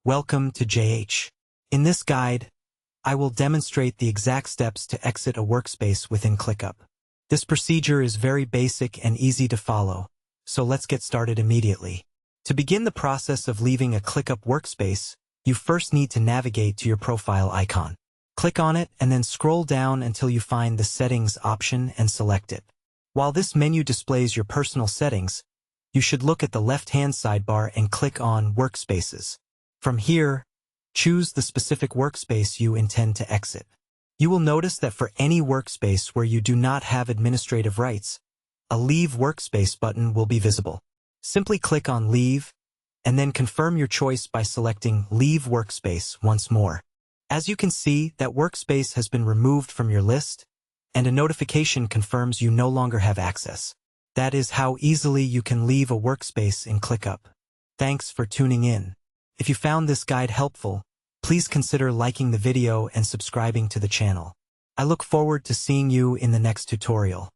Welcome to JH. In this guide, I will demonstrate the exact steps to exit a workspace within ClickUp. This procedure is very basic and easy to follow, so let's get started immediately. To begin the process of leaving a ClickUp workspace, you first need to navigate to your profile icon. Click on it and then scroll down until you find the Settings option and select it. While this menu displays your personal settings, you should look at the left-hand sidebar and click on Workspaces. From here, choose the specific workspace you intend to exit. You will notice that for any workspace where you do not have administrative rights, a Leave Workspace button will be visible. Simply click on Leave, and then confirm your choice by selecting Leave Workspace once more. As you can see, that workspace has been removed from your list, and a notification confirms you no longer have access. That is how easily you can leave a workspace in ClickUp. Thanks for tuning in. If you found this guide helpful, please consider liking the video and subscribing to the channel. I look forward to seeing you in the next tutorial.